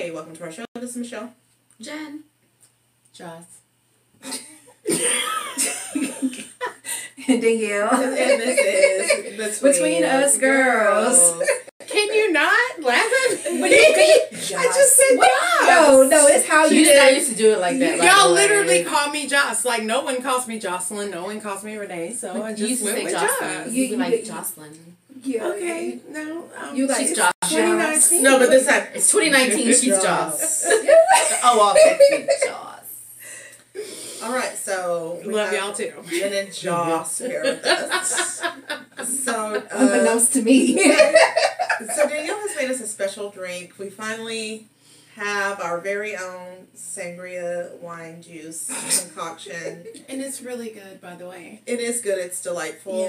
Hey, welcome to our show. This is Michelle. Jen. Joss. And Danielle. And this is Between Us Girls. Can you not laugh at me? I just said Joss. No, it's how She you did not say. used to do it like that. Y'all literally call me Joss. Like, no one calls me Jocelyn. No one calls me Renee. So I You just used to went say with Jocelyn. Joss. You like like Jocelyn. Yeah. Okay. No. You like she's Joss. 2019. No, but this time. It's 2019. She's Joss. Joss. Oh, all sexy Joss. All right, so we Love have y'all too. Jen and Joss here with us. So, Unbeknownst to me. so Danielle has made us a special drink. We finally have our very own sangria wine juice concoction. And it's really good, by the way. It is good. It's delightful.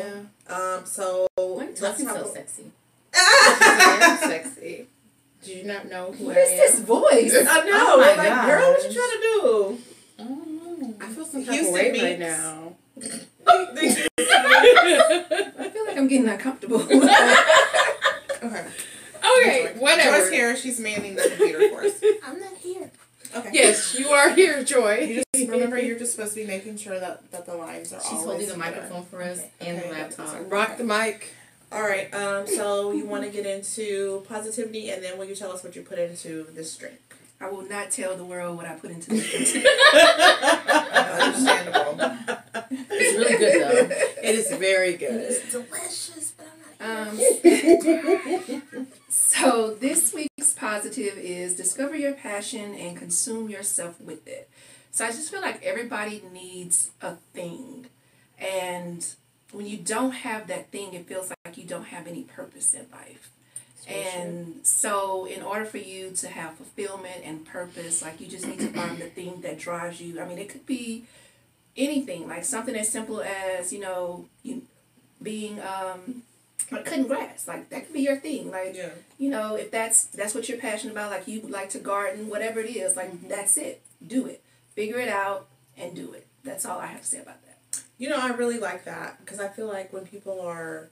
Yeah. So Why are you let's talking have so a- sexy? I'm sexy. Do you not know who What I is am? this voice? I know. Oh my Like, girl, what you gosh. trying to do? I don't know. I feel some type Houston of way beats. right now. I feel like I'm getting uncomfortable. Okay. Okay, whatever. Joy's here. She's manning the computer for us. I'm not here. Okay. Yes, you are here, Joy. You just remember, you're just supposed to be making sure that the lines are She's always holding the good. microphone for us and Okay, the that's laptop. awesome. Rock the mic. All right. So you want to get into positivity, and then will you tell us what you put into this drink? I will not tell the world what I put into this. Understandable. It's really good, though. It is very good. It's delicious, but I'm not. So this week's positive is discover your passion and consume yourself with it. So I just feel like everybody needs a thing. And when you don't have that thing, it feels like you don't have any purpose in life. And so in order for you to have fulfillment and purpose, like you just need to find the thing that drives you. I mean, it could be anything, like something as simple as, you being like cutting grass. Like that could be your thing. Like, Yeah. if that's what you're passionate about, like you like to garden, whatever it is, like that's it. Do it. Figure it out and do it. That's all I have to say about that. I really like that because I feel like when people are,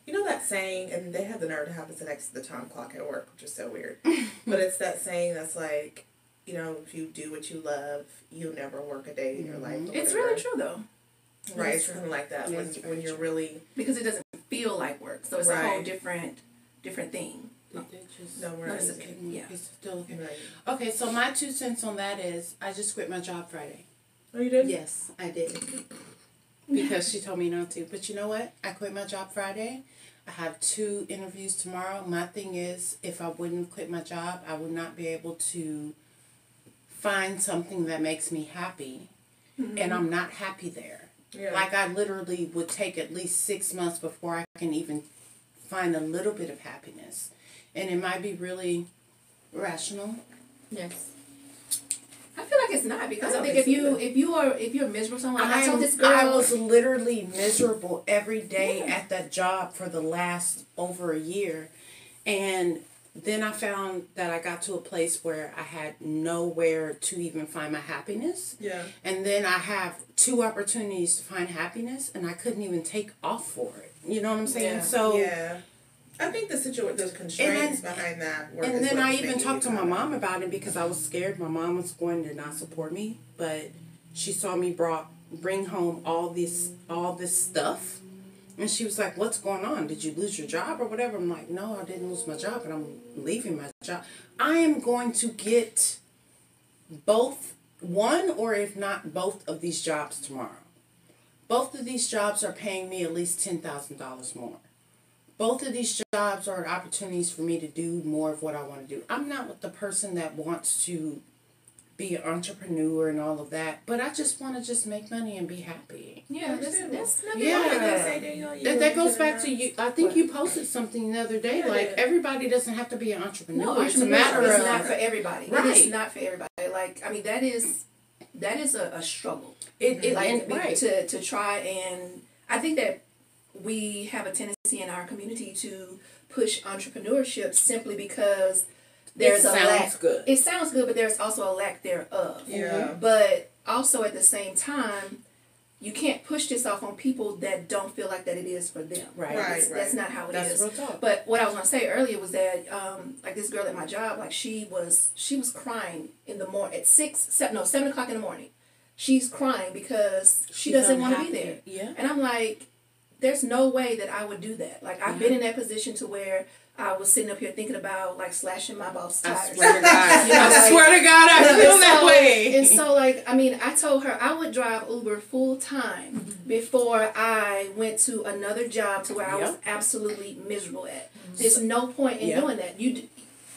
that saying, and they have the nerve to have this next to the time clock at work, which is so weird. But it's that saying that's like, if you do what you love, you'll never work a day in your life. or It's whatever. really true though. Right, it's something like that when you're really. Because it doesn't feel like work. So it's a whole Right. different thing. No, we're No, not. it's okay. Yeah. It's still okay. Right. Okay, so my 2 cents on that is I just quit my job Friday. Oh, you did? Yes, I did. Because she told me not to. But you know what? I quit my job Friday. I have 2 interviews tomorrow. My thing is, if I wouldn't quit my job, I would not be able to find something that makes me happy. Mm-hmm. And I'm not happy there. Yeah. Like, I literally would take at least 6 months before I can even find a little bit of happiness. And it might be really rational. Yes. I feel like it's not because I think it's if you're miserable somewhere, like I told this I girl, was literally miserable every day at that job for the last over a year. And then I found that I got to a place where I had nowhere to even find my happiness. Yeah. And then I have 2 opportunities to find happiness and I couldn't even take off for it. You know what I'm saying? Yeah. So Yeah. I think the constraints behind that were. and then I even talked to my mom about it because I was scared my mom was going to not support me, but she saw me bring home all this stuff, and she was like, "What's going on? Did you lose your job or whatever?" I'm like, "No, I didn't lose my job, but I'm leaving my job. I am going to get one or if not both of these jobs tomorrow. Both of these jobs are paying me at least $10,000 more." Both of these jobs are opportunities for me to do more of what I want to do. I'm not the person that wants to be an entrepreneur and all of that, but I just want to make money and be happy. yeah, that's nothing Yeah. wrong with that. That goes back to you. I think you posted something the other day. Yeah, like, yeah. everybody doesn't have to be an entrepreneur. No, it's a matter it's of not for everybody. Right. It is not for everybody. Like, I mean, that is a struggle. Right. To try and I think that we have a tendency in our community to push entrepreneurship simply because there's a lack. Good. It sounds good, but there's also a lack thereof. Yeah. But also at the same time, you can't push this off on people that don't feel like that it is for them. Right. That's not how it is. That's real talk. But what I was gonna say earlier was that like this girl at my job, like she was crying in the morning at 7 o'clock in the morning. She's crying because she doesn't want to be there. Yeah. And I'm like, there's no way that I would do that. Like I've been in that position to where I was sitting up here thinking about like slashing my boss tires. I swear to God. You know, I swear to God, I feel that way. And so, like, I mean, I told her I would drive Uber full time before I went to another job to where I was absolutely miserable at. There's no point in doing that. You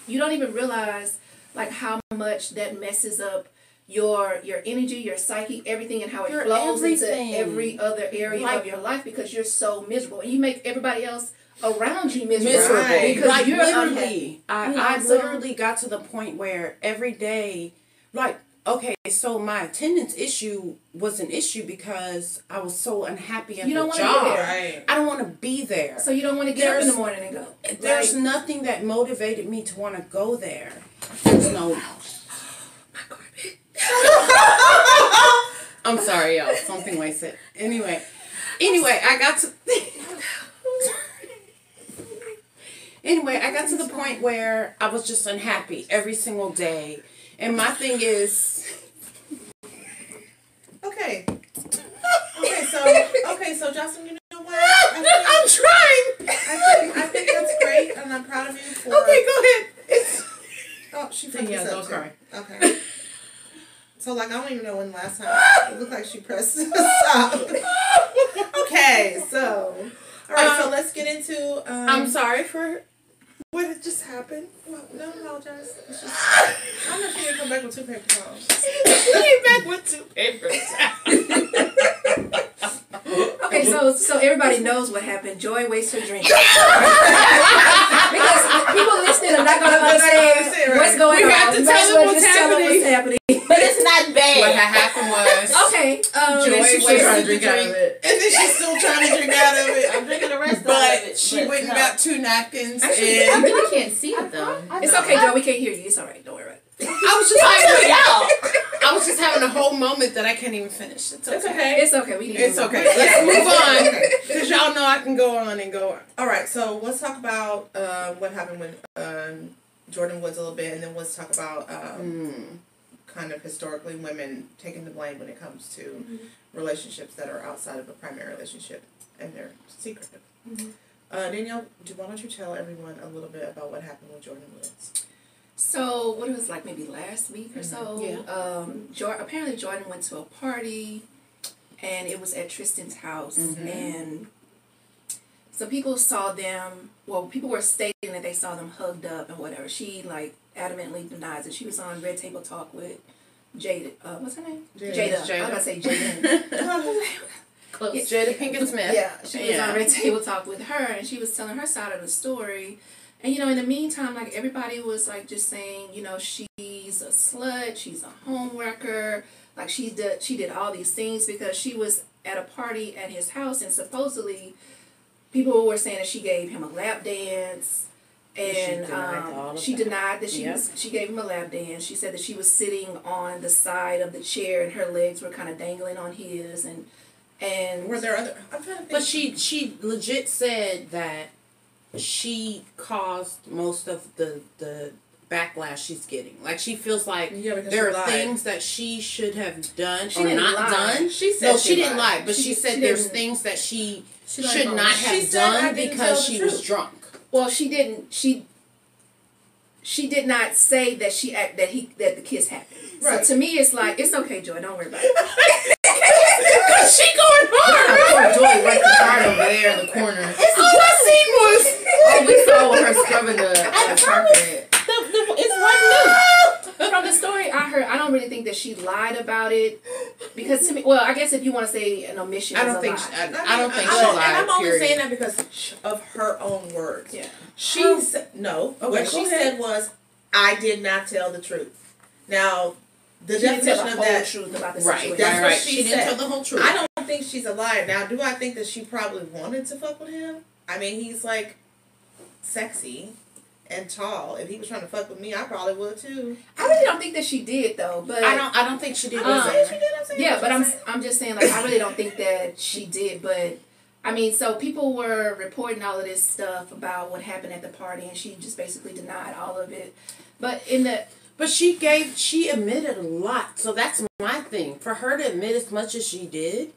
don't even realize like how much that messes up your energy, your psyche, everything, and how it flows into every other area of your life because you're so miserable, and you make everybody else around you miserable. Right. Because like you're literally, unhappy. I literally got to the point where every day, like, okay, so my attendance issue was an issue because I was so unhappy at the job. Right. I don't want to be there. So you don't want to get up in the morning and go. There's nothing that motivated me to want to go there. There's no. My carpet. I'm sorry, y'all. Something like that. Anyway, I got to. Anyway, I got to the point where I was just unhappy every single day. And my thing is... Okay, so Justin, you know what? I'm trying! I think that's great, and I'm proud of you for... Okay, go ahead. Oh, she fucked Yeah, this don't up cry. too. Okay. So, like, I don't even know when the last time it looked like she pressed stop. Okay, so... Alright, so let's get into... I'm sorry for... What had just happened? Well, no, apologize. It's just... I don't know if she didn't come back with 2 paper towels. She came back with 2 paper towels. Okay, so everybody knows what happened. Joy wastes her drink. Because people listening are not going to understand what's going on. We have to tell them what's happening. But it's not bad. What had happened was... Okay. Joy wasted the drink out of it. And then she's still trying to drink out of it. I'm drinking the rest of But it. she went and got 2 napkins. Actually, I really can't see it though. It's okay, Joy. We can't hear you. It's all right. Don't worry about it. I was just having a whole moment that I can't even finish. It's okay. It's okay. We need It's to move okay. on. Let's move on. Because y'all know I can go on and go on. Alright, so let's talk about what happened with Jordan Woods a little bit, and then let's talk about kind of historically women taking the blame when it comes to relationships that are outside of a primary relationship and they're secretive. Danielle, why don't you tell everyone a little bit about what happened with Jordan Woods? So, what it was like maybe last week or so, apparently Jordan went to a party, and it was at Tristan's house, and so people saw them, people were stating that they saw them hugged up and whatever. She, like, adamantly denies it. She was on Red Table Talk with Jada, what's her name? Jada. I was about to say Jada. Close. Jada Pinkett Smith. Yeah, she was on Red Table Talk with her, and she was telling her side of the story. And, you know, in the meantime, like, everybody was, like, just saying, you know, she's a slut, she's a homewrecker, like, she did all these things because she was at a party at his house, and supposedly people were saying that she gave him a lap dance, and she denied that she gave him a lap dance. She said that she was sitting on the side of the chair, and her legs were kind of dangling on his, and were there other... I'm trying to think. But she legit said that she caused most of the backlash she's getting. Like, she feels like there are things that she should have done or not done. She said no, she didn't lie, but she said there's things that she should not have done because she was drunk. Well, she didn't. She did not say that that the kiss happened. Right. So to me, it's like, it's okay, Joy. Don't worry about it. Cause she going hard. Poor Joy working hard over there in the corner. All I seen was we saw with her scrubbing the carpet. It's one new. From the story I heard, I don't really think that she lied about it, because to me, well, I guess if you want to say an omission, I don't think she lied. And I'm only saying that because of her own words. Yeah. She said what she said was, "I did not tell the truth." Now, the definition of that truth about the right, situation. that's what right. she She didn't tell the whole truth. I don't think she's a liar. Now, do I think that she probably wanted to fuck with him? I mean, he's like sexy. and tall. If he was trying to fuck with me, I probably would too. I really don't think that she did though, but I don't think she did. I'm saying she did. I'm saying yeah, but I'm I'm just saying like I really don't think that she did, but I mean, so people were reporting all of this stuff about what happened at the party, and she just basically denied all of it. But she admitted a lot. So that's my thing. For her to admit as much as she did,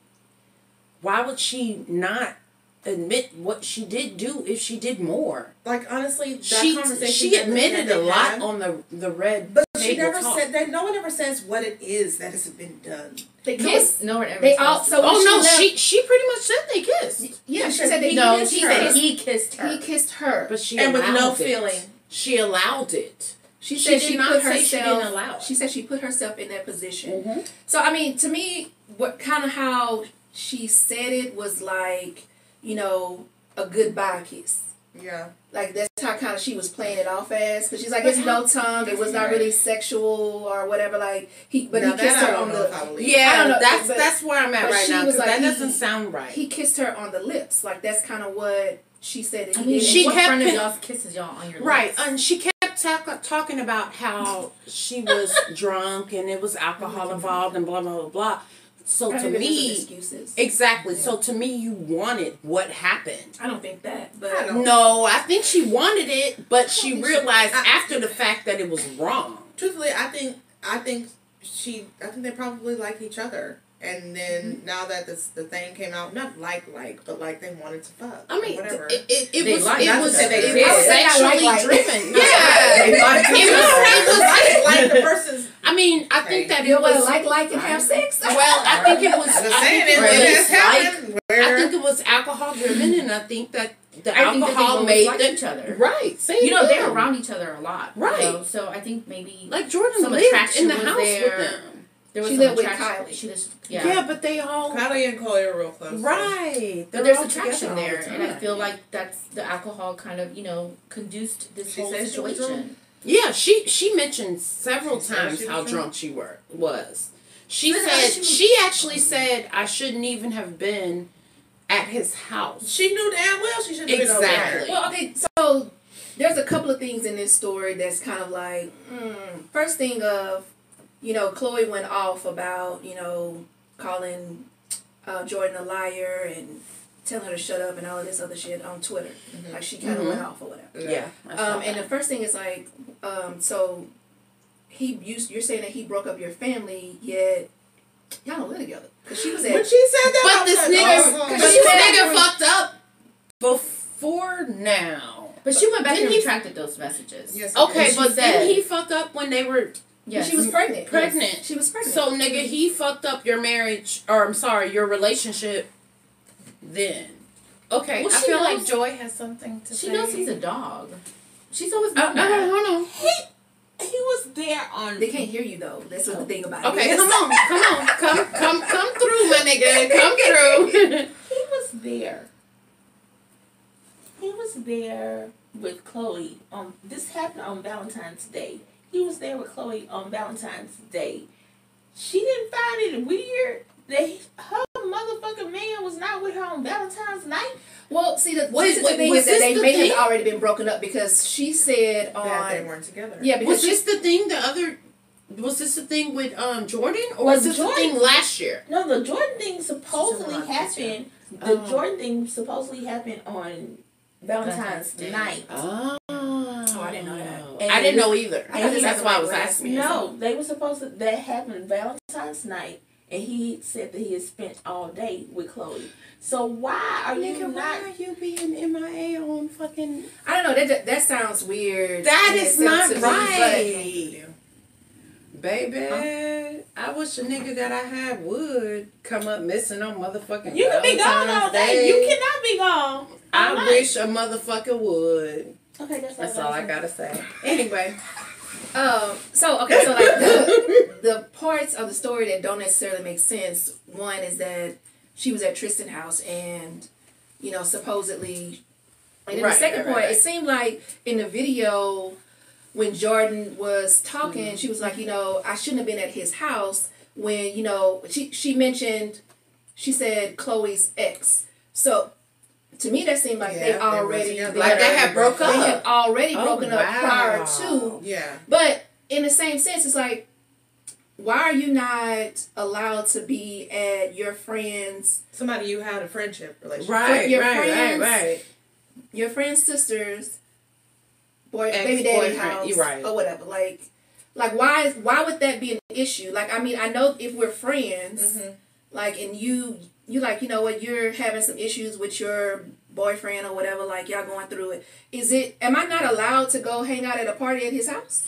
why would she not admit what she did do if she did more? like honestly, that conversation she that admitted they a lot had, on the red. but she table never talk. said that. No one ever says what it is that has been done. they kissed. No one ever. They tells all you. so when Oh no, left, she pretty much said they kissed. yeah, she said said that he No, kissed she her. said he kissed her. he kissed her. But she And with allowed no it. feeling. She allowed it. She She said did she not put say she herself. didn't allow it. She said she put herself in that position. Mm-hmm. So I mean, to me, what kind of how she said it was like, you know, a goodbye kiss. Yeah. Like that's how kind of she was playing it off as, because she's like, it's no tongue. It was not really sexual or whatever. Like he Now kissed that I her don't on know if the. I believe. Yeah, I don't know, that's where I'm at but right she now. was Because like, that doesn't sound right. He kissed her on the lips. Like that's kind of what she said. That I he mean, did. she what kept friend of pin- y'all's kisses y'all on your Right, lips? and she kept talking about how she was drunk and it was alcohol involved and blah, blah, blah, blah. So I to think there's some me, excuses. exactly. Yeah. So to me, you wanted what happened. I don't think that, I but don't. No, I think she wanted it, but she think realized I- after the fact that it was wrong. Truthfully, I think they probably like each other. And then now that the thing came out, not but like they wanted to fuck. I mean, whatever. it They was liked it each was other. it I would was say I sexually like. driven. They Yeah, liked each it was other. like the person's. I mean, I think that you it want to was like and have sex. well. I think it was. Just I saying think it it when was that's happened. I Where think it was alcohol driven, and I think that the I think that they alcohol both made like them each other. right. Same You know, they're thing. around each other a lot. Right. You know? So I think maybe Like Jordan some lived attraction in the was house there. with them. There was She some lived with attraction. Kylie. She just Yeah. But they all Kylie and Chloe are real close. right. But They're there's all attraction together all there, the and I time. feel like that's the alcohol kind of conduced this She whole said she was situation. Yeah, she mentioned several She said times she was how drunk. drunk she was. She But said she was- she actually said I shouldn't even have been at his house. She knew damn well she shouldn't have been over there. Exactly. Well, okay, so there's a couple of things in this story that's kind of like, first thing of, Chloe went off about, calling Jordan a liar and telling her to shut up and all of this other shit on Twitter. Mhm. Like she kind of went off or whatever. Yeah. I saw And that. the first thing is like, so you're saying that he broke up your family, yet y'all don't live together. Because she was When at, she said that, But I was this like, nigga, oh, but she this said- nigga fucked up before now. But she went back and Didn't he- retracted those messages. Yes, Okay, And she but said- then he fucked up when they were Yes. she was pregnant. pregnant. Yes, she was pregnant. So nigga, he fucked up your marriage, or I'm sorry, your relationship. Then, okay, Well, I she feel like knows- Joy has something to say. She knows he's a dog. She's always known that. Hold on. He was there on. They can't hear you though. That's what the thing about it Okay, is. come through, my nigga, come through. He was there. He was there with Chloe. This happened on Valentine's Day. He was there with Chloe on Valentine's Day. She didn't find it weird that her motherfucking man was not with her on Valentine's night. Well, see, the Was thing this is that they the may thing? have already been broken up because she said that they on weren't together. yeah because Was this the thing? Was this the thing with Jordan, or Well, was this Jordan- the thing last year? No, the Jordan thing supposedly She's talking about this happened. Oh. The Jordan thing supposedly happened on Valentine's Day. night. Oh, I didn't know that. I didn't know either. And he- That's why I was asking. No, they were supposed to. That happened Valentine's night, and he said that he had spent all day with Chloe. So why are you Nigga, why not? are you being MIA on fucking? I don't know that sounds weird. That in is itself not to me, right. Baby, I wish a nigga that I had would come up missing on motherfucking You can be gone all Valentine's day. You cannot be gone. I all night. wish a motherfucker would. Okay, That's all I gotta say. Anyway. So like the parts of the story that don't necessarily make sense. One is that she was at Tristan's house and, supposedly. And then Right, the second right, part, right. it seemed like in the video when Jordan was talking, she was like, I shouldn't have been at his house when, she mentioned, she said Chloe's ex. So To me, that seemed like Yeah, they they already was together. Like they had broke They had up. already Oh, broken up prior wow. to. Yeah. But in the same sense, it's like, why are you not allowed to be at your friends' Somebody you had a friendship relationship. Right, your right, friends- right. your friend's sister's baby daddy Ex-boyfriend, house, you're right. or whatever? Like why would that be an issue? Like, I mean, I know if we're friends, Mm-hmm. like, and you like, you know what, you're having some issues with your boyfriend or whatever, like y'all going through it. Am I not allowed to go hang out at a party at his house?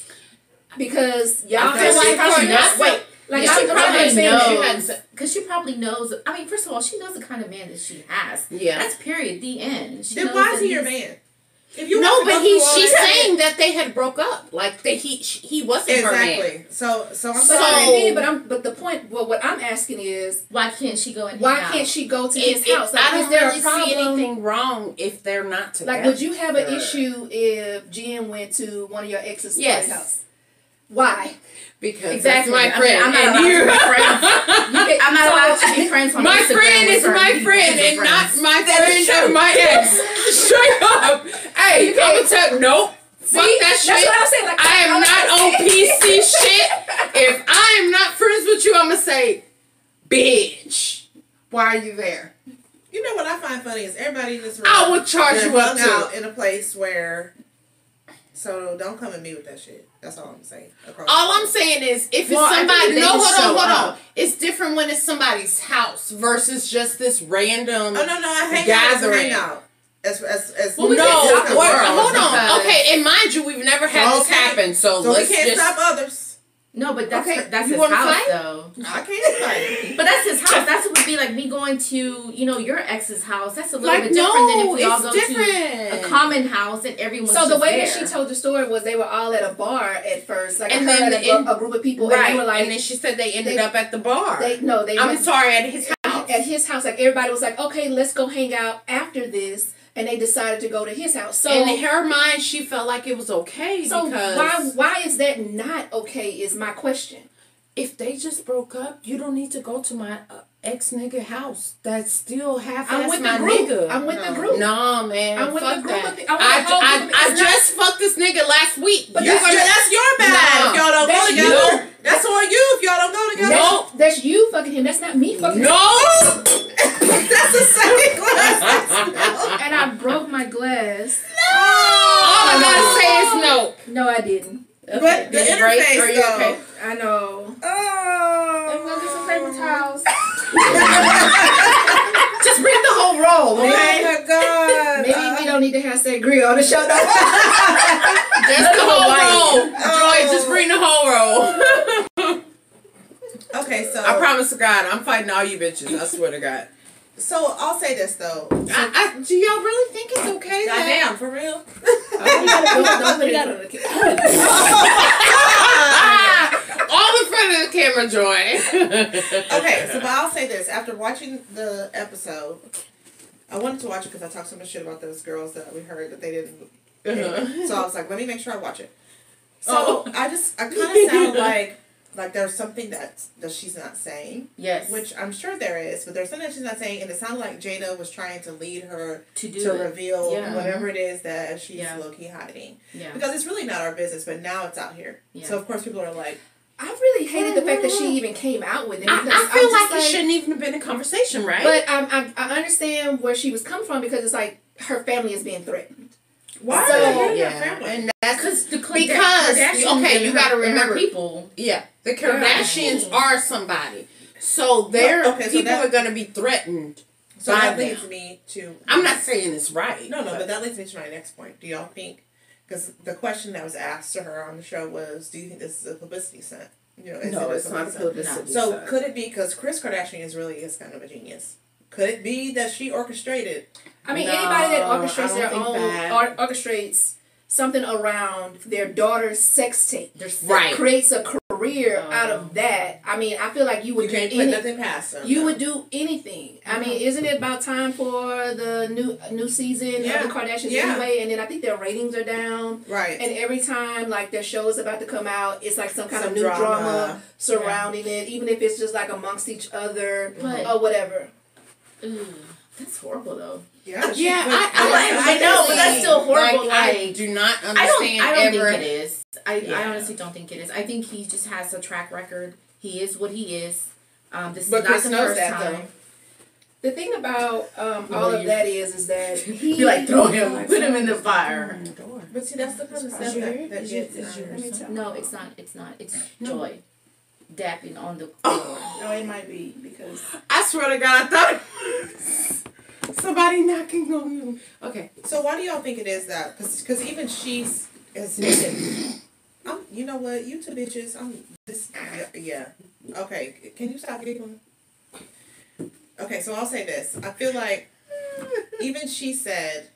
Because y'all I feel like probably she knows- wait. Like, Yeah, I'm she probably saying, knows, because she probably knows. I mean, first of all, she knows the kind of man that she has. Yeah. That's period. The end. She Then knows why that is he your he's- man? If you No, want to but go through all she's that- saying that they had broke up. Like that he wasn't her man. exactly. So I'm But sorry. I mean, but the point. Well, what I'm asking is, Why can't she go and hang why out? can't she go to his It- house? Like, I is don't there really a problem? see anything wrong if they're not together. Like, would you have an issue if Jen went to one of your ex's Yes. house? Why? Because Exactly. that's my friend. I'm not and allowed you- to be friends. I'm not allowed to be friends on My Instagram friend with is certain my people friend as and friends. not my friend of my ex. Straight up. Hey, I'm gonna tell nope. Fuck that That's shit. what I'm saying. Like, I am not on PC shit. If I am not friends with you, I'm gonna say, bitch, why are you there? You know what I find funny is everybody in this room. I would charge they're you up hung out too. in a place where. So don't come at me with that shit. That's all I'm saying. All I'm saying is, if Well, it's I think somebody, they no, just hold show on. up. It's different when it's somebody's house versus just this random. Oh no, I hang gathering. out. As Well, we No, can't stop the world hold on. because- Okay, and mind you, we've never had this Okay. happen, so So let's we can't just. stop others. No, but that's Okay, that's you his wanna house fight? though. I can't fight. But that's his house. That's what would be like me going to, your ex's house. That's a little Like, bit different than no, if we all it's go different. to a common house and everyone's So the just way there. that she told the story was they were all at a bar at first, like And I heard then a group of people, and Right, they were like, and then she said they ended they- up at the bar. they I'm went sorry, at his house. at his house. Like, everybody was like, okay, let's go hang out after this, and they decided to go to his house. So in her mind, she felt like it was okay because why is that not okay? Is my question. if they just broke up, you don't need to go to my ex nigga house. That's still half I'm ass with my the group. nigga. I'm with the group. No, man. I'm with fuck the group that. of I'm with the whole group of- I it's not- just fucked this nigga last week. But You That's gonna- your bad. Nah. If y'all don't go That's together, you. that's on you. If y'all don't go together, No. That's you fucking him. That's not me fucking him. No. that's the second class. And I broke my glass. All I gotta say is no. No, I didn't. But the Did you break? interface, Are you though. okay? I know. Oh. Go get some paper towels. Just bring the whole roll, okay? Oh my god. Maybe we don't need to have sangria on the show. No. Just the whole roll. Oh. Joy, just bring the whole roll. Okay, so I promise to God, I'm fighting all you bitches. I swear to God. So I'll say this though. Do y'all really think it's okay? that- Goddamn, for real. Don't put it out on the All in front of the camera, Joy. Okay, so but I'll say this. After watching the episode, I wanted to watch it because I talked so much shit about those girls that we heard that they didn't. So I was like, let me make sure I watch it. So I kind of sound like there's something that she's not saying. Yes. Which I'm sure there is, but there's something that she's not saying, and it sounded like Jada was trying to lead her to do to it. reveal Yeah. whatever it is that she's Yeah. low-key hiding. Yeah. Because it's really not our business, but now it's out here. Yeah. So of course people are like, I really hated the fact that she even came out with it. I because feel I'm like just it shouldn't even have been a conversation, right? But I understand where she was coming from because it's like her family is being threatened. why So, are they hitting yeah, her family? and that's Because the Because, Kardashians okay, and you her- gotta and her remember- people. yeah, the Kardashians are somebody, so their Well, okay, so people that- are gonna be threatened. So by that them. leads me to. I'm not saying it's right. No, but that leads me to my next point. Do y'all think? Because the question that was asked to her on the show was, "Do you think this is a publicity stunt?" You know, is No, it it's not a publicity So stunt. could it be because Kris Kardashian is kind of a genius? Could it be that she orchestrated? I mean, No, anybody that I orchestrates don't their think own that. or orchestrates something around their daughter's sex tape, Right. creates a career out of that. I mean, I feel like you would You do can't put any, nothing past them. you would do anything. I mean, isn't it about time for the new season Yeah. of the Kardashians Yeah. anyway? And then I think their ratings are down. Right. And every time like their show is about to come out, it's like some kind Some of new drama, drama. surrounding it, even if it's just like amongst each other But- or whatever. Ooh. That's horrible though. Yeah, I know, but that's still horrible. I do not understand. I don't think it is. I honestly don't think it is. I think he just has a track record. He is what he is. This is not the first time. Though. The thing about all of that is that he be like throw him, put him in the fire. But see, that's the kind of stuff that gets yours. No, it's not. It's not. It's Joy dapping on the floor. No, it might be because I swear to God, I thought somebody knocking on you. Okay. So why do y'all think it is that? Because even she's as you know what? You two bitches. Yeah. Okay. Can you stop giggling? Okay, so I'll say this. I feel like even she said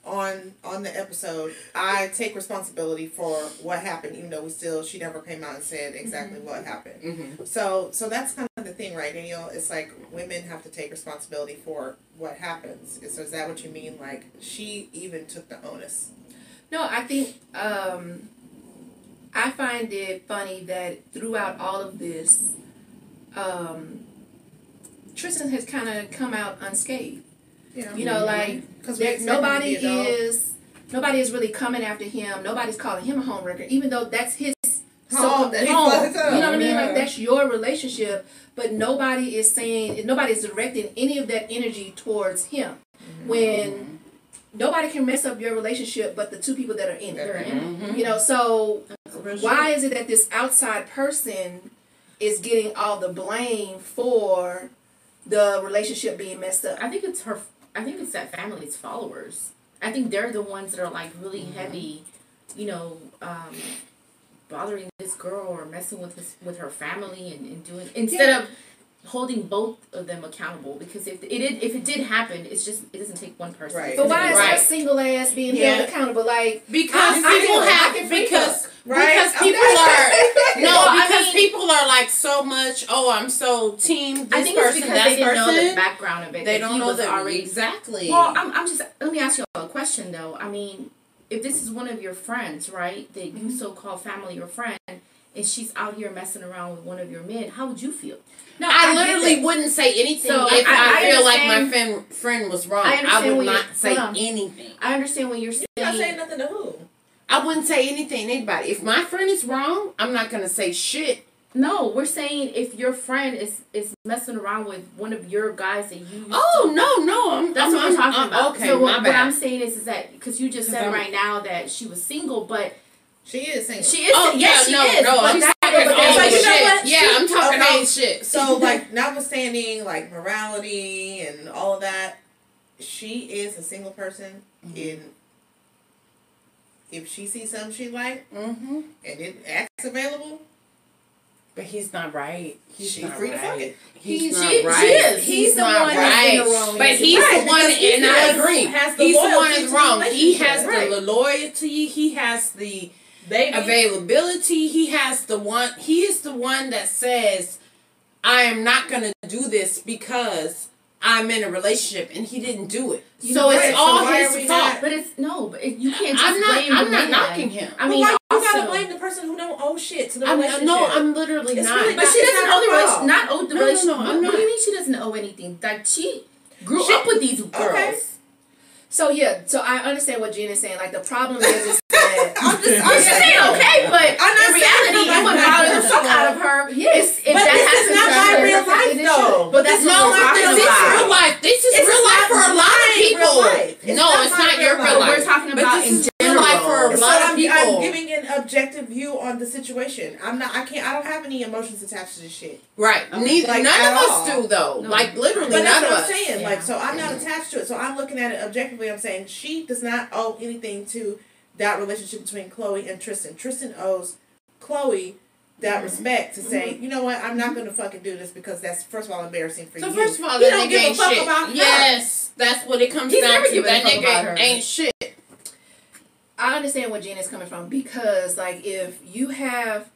on the episode, I take responsibility for what happened, even though she never came out and said exactly what happened. Mm-hmm. So that's kind of the thing, right, Danielle? It's like women have to take responsibility for what happens. So is that what you mean? Like, she even took the onus? No, I think I find it funny that throughout all of this, Tristan has kind of come out unscathed. Yeah. You know, like nobody is really coming after him. Nobody's calling him a homewrecker, even though that's his home. You know what I mean? Like that's your relationship, but nobody is directing any of that energy towards him. Mm-hmm. When nobody can mess up your relationship, but the two people that are in it. Mm-hmm. You know, so why is it that this outside person is getting all the blame for the relationship being messed up? I think it's that family's followers. I think they're the ones that are like really heavy, you know, bothering this girl or messing with her family and doing instead of holding both of them accountable. Because if it did happen, it doesn't take one person. Right. But why is that single ass being held accountable? Like because people are like so much. Oh, I'm so team. This I think person, it's because that they didn't person. know the background of it. They don't know that exactly. Well, I'm just. Let me ask you a question though. I mean, if this is one of your friends, right, that you so-called family or friend, and she's out here messing around with one of your men, how would you feel? No, I literally wouldn't say anything if I feel like my friend was wrong. I would not say anything. I understand when you're saying. You're not saying nothing to who? I wouldn't say anything to anybody. If my friend is wrong, I'm not going to say shit. No, we're saying if your friend is messing around with one of your guys that you. That's what we're talking about. Okay, so what I'm saying is that because you just said right now that she was single, but. She is single. She is. Oh, yes, she is. No, I'm talking like, you know what? Yeah, I'm talking old shit. So, like, notwithstanding, like, morality and all of that, she is a single person if she sees something she like, and it acts available. But he's not right. She's free to fuck it. He's not right. She is. He's the one that's in the wrong. But he's the one, and I agree. He's the one that's wrong. He has the loyalty. He has the availability. He is the one that says, I am not going to do this because I'm in a relationship, and he didn't do it. So it's all his fault. But you can't just blame I'm not knocking him. I mean, you gotta blame the person who don't owe shit to the relationship. No, I'm literally not. Really but she doesn't owe the relationship. No, I'm not. What do you mean she doesn't owe anything? Like, she grew up with these girls. Okay. So I understand what Jen is saying. Like the problem is that I'm just saying okay, but in reality, it would bother the fuck out of her. Yes, but this is not my real life though. But that's not this is real life. This is real life for a lot of people. No, it's not your real life. We're talking about in general life for a lot of people. I'm giving an objective view on the situation. I don't have any emotions attached to this shit. Right. Neither. None of us do though. Like literally none of us. But that's what I'm saying. Like, so I'm not attached to it. So I'm looking at it objectively. I'm saying she does not owe anything to that relationship between Chloe and Tristan. Tristan owes Chloe that respect to say, you know what, I'm not going to fucking do this because that's, first of all, embarrassing for you. So first of all, he that don't nigga give ain't a fuck shit. About her. Yes, that's what it comes down to. That nigga ain't shit. I understand where Jen is coming from because, like, if you have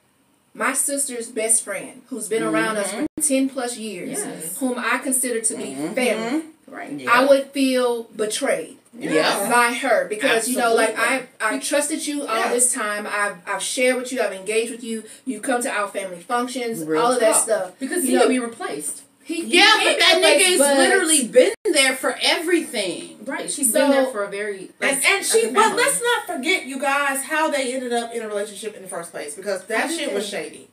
my sister's best friend who's been around us for 10 plus years, whom I consider to be family, right? Yeah. I would feel betrayed. By her because you know, like I trusted you all this time. I've shared with you. I've engaged with you. You come to our family functions. All of that stuff because he could be replaced. But that nigga has literally been there for everything. Right. She's So- been there for a very And she, but let's not forget, you guys, how they ended up in a relationship in the first place, because that shit was shady.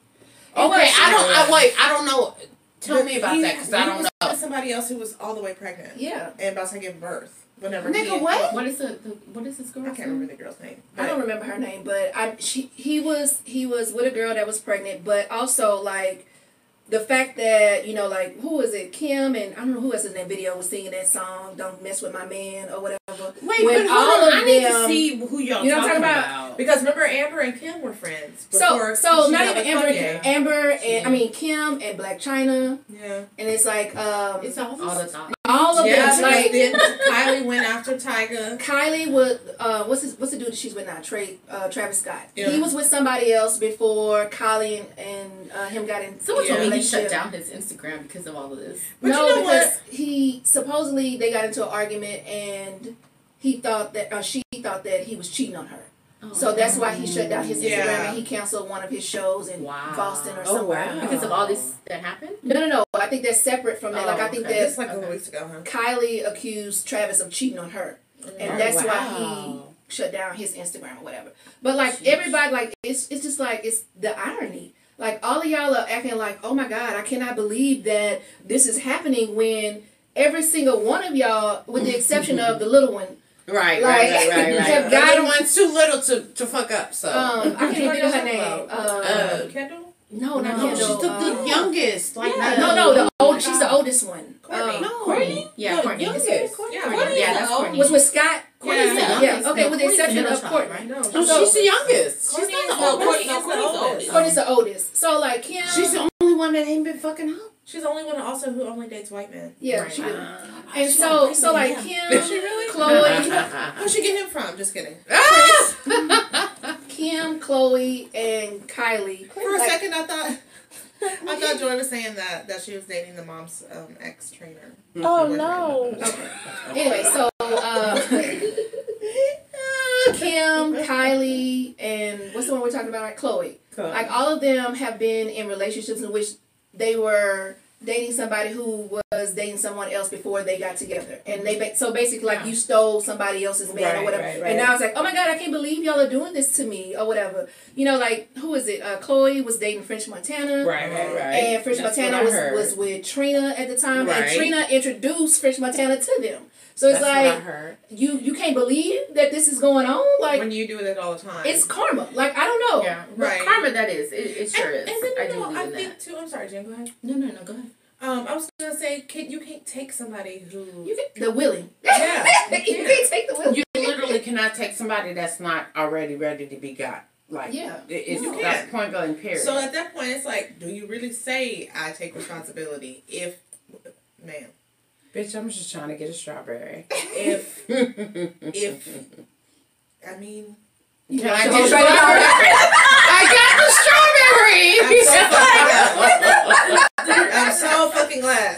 Okay, I don't know. Tell me about that, because I don't know. He was with somebody else who was all the way pregnant. Yeah. And about to give birth. Whenever Nigga, what? What is this girl's I can't remember the girl's name. I don't remember her name, but he was with a girl that was pregnant, but also like the fact that, you know, like, who is it? Kim and I don't know who else in that video was singing that song, "Don't Mess With My Man" or whatever. Wait, when but hold on, I need to them- see who y'all You know what I'm talking talking about. Because remember, Amber and Kim were friends. So before so she not got even with Kanye. Amber and I mean Kim and Black China, Yeah. and it's like It's all all the time. all of yeah, them like. then Kylie went after Tyga. Kylie was what's the dude that she's with now? Travis Scott. Yeah. He was with somebody else before Kylie and him got in. Someone told Yeah. me he shut relationship. down his Instagram because of all of this. But no, you know because what? he supposedly they got into an argument and he thought that she thought that he was cheating on her. Oh, So that's why he shut down his Instagram Yeah. and he canceled one of his shows in Wow. Boston or Oh, somewhere. wow. because of all this that happened. No. I think that's separate from that. Oh, Like I think okay. that It's like a couple weeks ago, huh? Kylie accused Travis of cheating on her. And Oh, that's why wow. he shut down his Instagram or whatever. But like everybody, like it's just like it's the irony. Like all of y'all are acting like, oh my God, I cannot believe that this is happening when every single one of y'all, with the exception of the little one, Right. have The got little one's too little to fuck up, so. I can't even think of her name. Kendall? No, not no, Kendall. she's the youngest. Like, Yeah. No, the old. She's the oldest one. Courtney. No. Courtney? Yeah, the Courtney. youngest. Yeah, Courtney Yeah, is that's the Courtney. Was with Scott. Courtney's the Yeah. youngest. Okay, with the Courtney's exception middle of child, Courtney. right? No, No, she's the youngest. She's Courtney not is the the oldest. Courtney is the Courtney's the oldest. Courtney's the oldest. So like Kim. She's the only one that ain't been fucking up. She's the only one also who only dates white men. Yeah, Right. she. Ah. And so like Kim, Is she really? Chloe, Where'd she get him from? Just kidding. Kim, Chloe, and Kylie. For a Like, second, I thought Joy was saying that she was dating the mom's ex trainer. Oh no. Anyway, so Kim, Kylie, and what's the one we're talking about? Right? Chloe. Like all of them have been in relationships in which they were dating somebody who was dating someone else before they got together, and so basically like you stole somebody else's man or whatever. Right. And now it's like, oh my God, I can't believe y'all are doing this to me or whatever. You know, like who is it? Chloe was dating French Montana. Right. And French That's Montana what I heard. was with Trina at the time, Right. and Trina introduced French Montana to them. So it's That's what I like heard. you can't believe that this is going on. Like When you do it all the time. it's karma. Like I don't know. Yeah, Right. But karma that is. It sure is. And then, I do I believe in think that. too. I'm sorry, Jen. Go ahead. No, go ahead. I was gonna say, you can't take somebody who. You can, the willing. Yeah, you can't take the willing. You literally cannot take somebody that's not already ready to be got. Like, Yeah. it's You like can't. point blank period. So at that point, it's like, do you really say I take responsibility? If, man, Bitch, I'm just trying to get a strawberry. if I mean, Can I So get a try to- strawberry? I'm so fucking glad.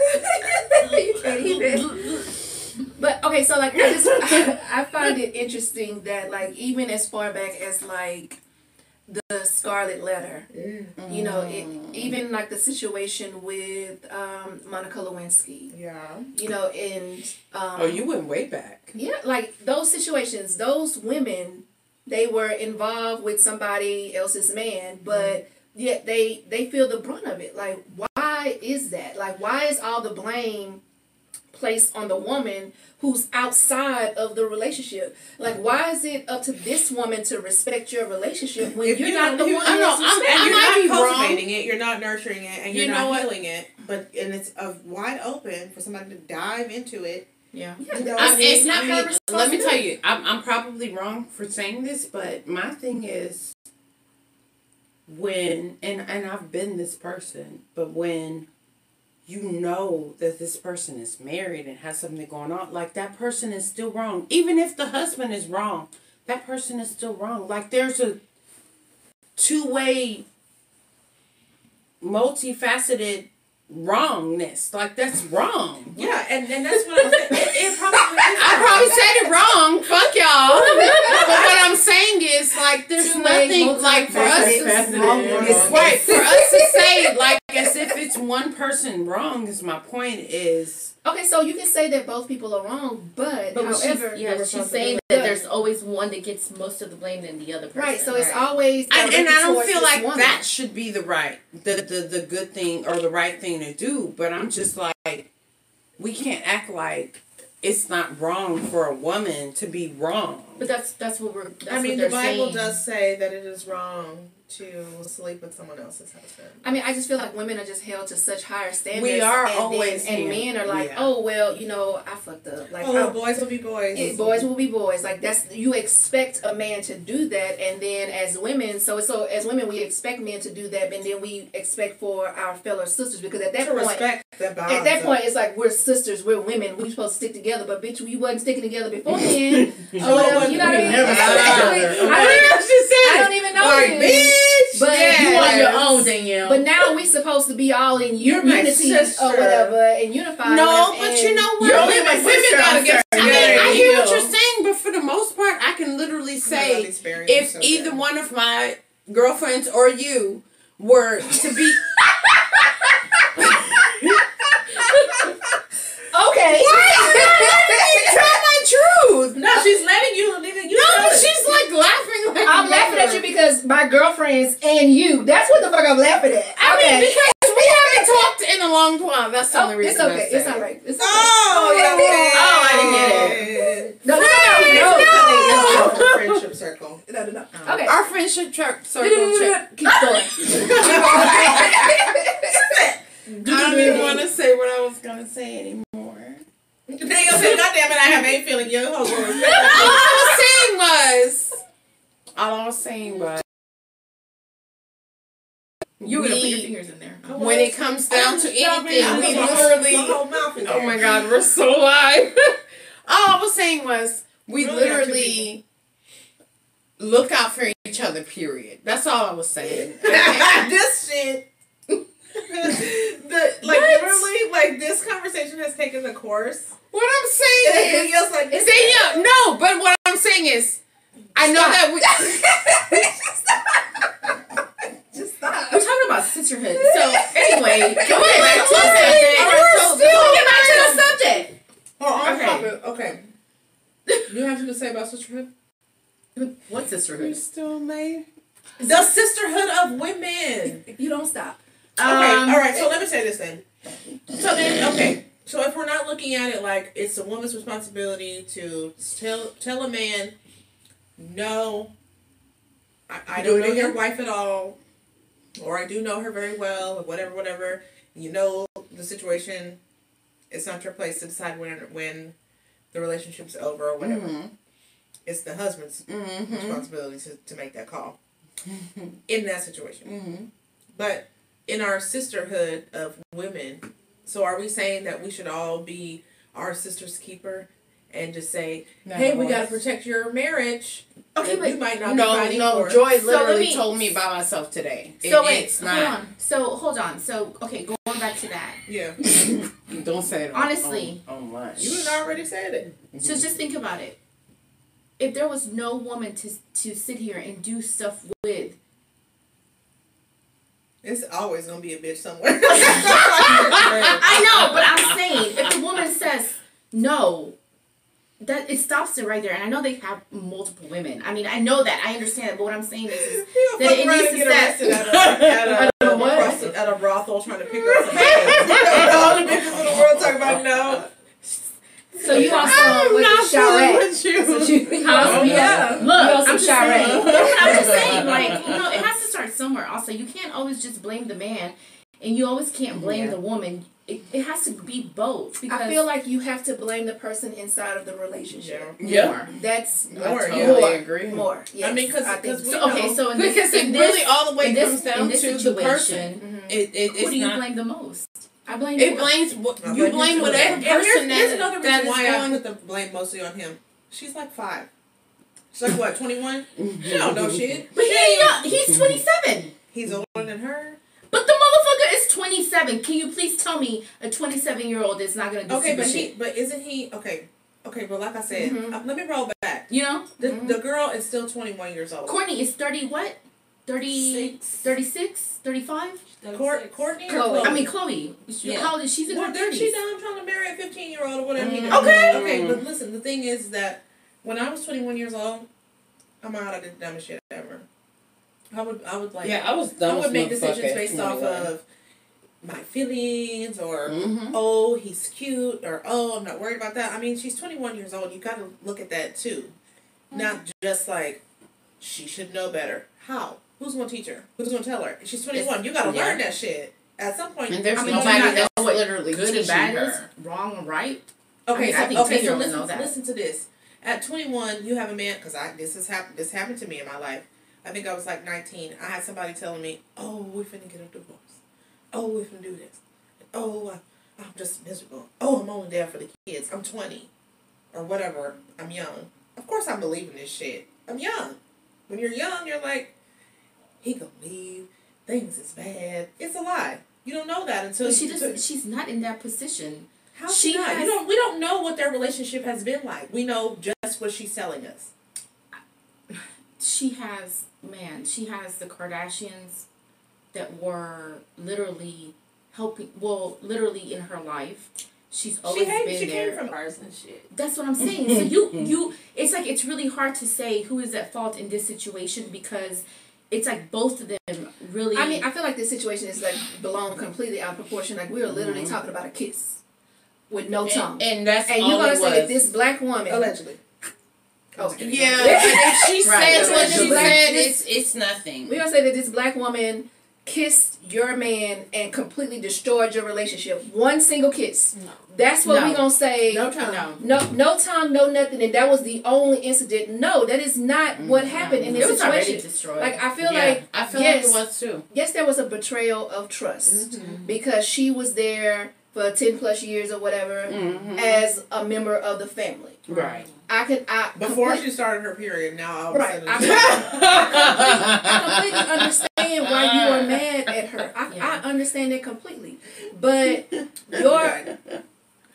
You can't even. But okay, so like I find it interesting that like even as far back as like the Scarlet Letter, you know, even like the situation with Monica Lewinsky, Yeah. you know, and Oh, you went way back. yeah, like those situations, those women, they were involved with somebody else's man, but yet they feel the brunt of it. Like, why is that? Like, why is all the blame placed on the woman who's outside of the relationship? Like, why is it up to this woman to respect your relationship when If you're you not the don't- one I know, that's I'm- respecting I You're might be not wrong. cultivating it. You're not nurturing it, and you're You know not what? healing it. And it's wide open for somebody to dive into it. Yeah. You know, It's not her let me responsibility. tell you, I'm probably wrong for saying this, but my thing is when, and I've been this person, but when you know that this person is married and has something going on, like that person is still wrong. Even if the husband is wrong, that person is still wrong. Like there's a two-way, multifaceted wrongness. Like that's wrong. yeah, and that's what I'm saying. It probably is. I probably said it wrong. Fuck y'all. But what I'm saying is, like, there's Two-way, nothing like for us. multifaceted. Right, for us to say like as if it's one person wrong. Is my point is. Okay, so you can say that both people are wrong, but however, she's saying that there's always one that gets most of the blame than the other person. Right, so it's always and I don't feel like woman. that should be the good thing or the right thing to do. But I'm just like, we can't act like it's not wrong for a woman to be wrong. But that's what we're. That's I mean, what the Bible saying. does say that it is wrong to sleep with someone else's husband. I mean, I just feel like women are just held to such higher standards. We are and always and men are like, oh well, you know, I fucked up. Like, boys will be boys. Boys will be boys. Like that's you expect a man to do that, and then as women, so as women we expect men to do that, and then we expect for our fellow sisters because at that point, respect that at that point, it's like we're sisters, we're women, we supposed to stick together. But bitch, we wasn't sticking together beforehand. So whatever, you know what I mean? I don't even know like, you. bitch. But you on your own, Danielle. But now we supposed to be all in unity or whatever and unified. No, but you know what? Women gotta get. I mean, I hear what you're saying, but for the most part, I can literally say if either one of my girlfriends or you were to be. Okay. Why you tell my truth? No, she's letting you. No, she's like laughing. Like I'm laughing at you because my girlfriends and you. That's what the fuck I'm laughing at. I mean, because we haven't talked in a long while. That's the only reason. It's okay. It's all right. It's okay. I didn't get it. No. Friendship circle. No. Okay. Our friendship circle. Keep going. I don't even want to say what I was gonna say anymore. Danielle said, "God damn it, I have a feeling you." All I was saying was. You were gonna put your fingers in there. When it comes down to anything, we literally. Oh my God, we're so live. All I was saying was we literally look out for each other. Period. That's all I was saying. This shit. Literally, like this conversation has taken the course. What I'm saying is, no, but what I'm saying is, I know that we. Just stop. We're talking about sisterhood. So anyway, Can we get back to the subject? Get back to the subject. Okay. You have something to say about sisterhood? What sisterhood? We still made. The sisterhood of women. You don't stop. Okay, all right. So let me say this then. So if we're not looking at it like it's a woman's responsibility to tell a man, no, I don't know your wife at all, or I do know her very well, or whatever. You know the situation. It's not your place to decide when the relationship's over or whatever. Mm-hmm. It's the husband's responsibility to make that call in that situation. Mm-hmm. But in our sisterhood of women, so are we saying that we should all be our sister's keeper and just say, hey, we got to protect your marriage? Okay, but you might not be fighting for. Joy literally told me by myself today. It's not. Hold on. So, okay, going back to that. Yeah. Don't say it honestly. Online. You had already said it. So just think about it. If there was no woman to sit here and do stuff with, it's always gonna be a bitch somewhere. I know, but I'm saying if the woman says no, that it stops it right there. And I know they have multiple women. I mean, I know that. I understand it. But what I'm saying is that it needs to get arrested at a brothel trying to pick up some hands. All the bitches in the world talking about no. So you also with Charette. Yeah. Look, I'm Charette. I'm just saying, like, it has to start somewhere. Also, you can't always just blame the man, and you always can't blame the woman. It has to be both. Because I feel like you have to blame the person inside of the relationship. Yeah. More. That's more. I totally agree. More. Yes. I mean, because so in because this, it really all the way comes down to situation, the person. Who do you blame the most? I blame you blame whatever person here's another reason why I going put the blame mostly on him. She's like 5. She's like what, 21? She don't know shit. But he's 27. He's older than her. But the motherfucker is 27. Can you please tell me a 27-year-old is not gonna do shit? But isn't he okay? But like I said, let me roll back. You know, the girl is still 21 years old. Courtney is 30. What? 36, 35? Courtney or Chloe. Chloe? Chloe. Yeah. How old is she? She's in her Then 30s. she done trying to marry a 15-year-old or whatever. Okay. But listen, the thing is that when I was 21 years old, I'm out of the dumbest shit ever. I would like. Yeah, I was dumb. I would make decisions motherfucker. based off of my feelings or Mm-hmm. oh, he's cute or oh, I'm not worried about that. I mean, she's 21 years old. You got to look at that too, not just like she should know better. How? Who's going to teach her? Who's going to tell her? She's 21. You got to learn that shit at some point. And there's I mean, nobody do you that's know what literally good and teaching bad her. is, wrong and right. Okay, I think 10-year-olds listen, know that. listen to this. At 21, you have a man, because this happened to me in my life. I think I was like 19. I had somebody telling me, oh, we're finna get a divorce. Oh, we're finna do this. Oh, I'm just miserable. Oh, I'm only there for the kids. I'm 20. Or whatever. I'm young. Of course I'm believing this shit. I'm young. When you're young, you're like, he gonna leave. Things is bad. It's a lie. You don't know that until But she's not in that position. How she not? We don't know what their relationship has been like. We know just what she's telling us. She has the Kardashians that were literally literally in her life. She's always been she there. came from ours and shit. That's what I'm saying. So you it's like it's really hard to say who is at fault in this situation because it's like both of them really. I mean, I feel like this situation is like blown completely out of proportion. Like we were literally talking about a kiss with no tongue, and that's and all you're gonna it say that was. this black woman Allegedly. Oh, Yeah, if she Right. says what she Right. said, it's nothing. we're gonna say that this black woman kissed your man and completely destroyed your relationship. One single kiss. No. That's what No. we're gonna say. No time. No tongue, no nothing, and that was the only incident. No, that is not what happened in this it was already situation. destroyed. Like I feel Yeah, like I feel yes, like it was too. yes, there was a betrayal of trust because she was there for 10 plus years or whatever as a member of the family. Right. Before she started her period, now all of a Right. sudden. I completely understand why you are mad at her. I understand it completely. But your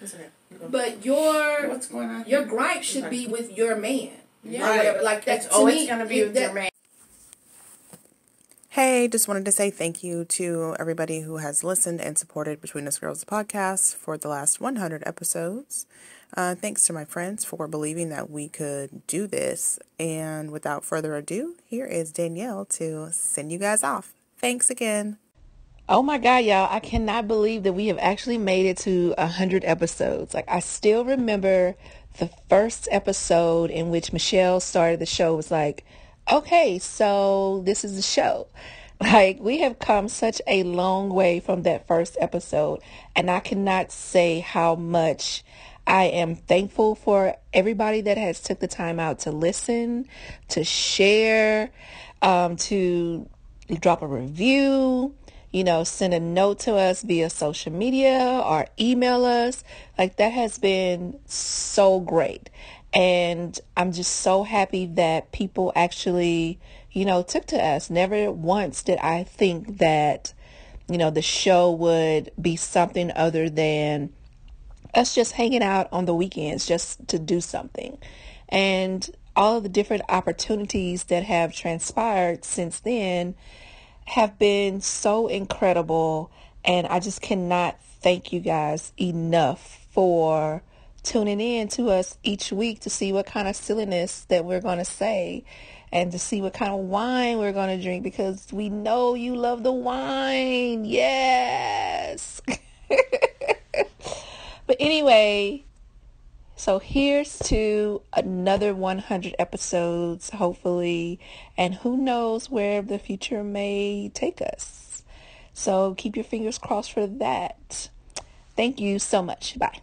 It's okay. but your What's going on? your gripe should be with your man. Yeah. Or whatever. Like that's It's always gonna be with your man. Hey, just wanted to say thank you to everybody who has listened and supported Between Us Girls, the podcast, for the last 100 episodes. Thanks to my friends for believing that we could do this. And without further ado, here is Danielle to send you guys off. Thanks again. Oh my God, y'all. I cannot believe that we have actually made it to 100 episodes. Like, I still remember the first episode in which Michelle started the show was like, okay, so this is the show. Like, we have come such a long way from that first episode. And I cannot say how much I am thankful for everybody that has took the time out to listen, to share, to drop a review, send a note to us via social media or email us. Like, that has been so great. And I'm just so happy that people actually, took to us. Never once did I think that, the show would be something other than us just hanging out on the weekends just to do something. And all of the different opportunities that have transpired since then have been so incredible, and I just cannot thank you guys enough for tuning in to us each week to see what kind of silliness that we're going to say and to see what kind of wine we're going to drink, because we know you love the wine. Yes. But anyway, so here's to another 100 episodes, hopefully, and who knows where the future may take us. So keep your fingers crossed for that. Thank you so much. Bye.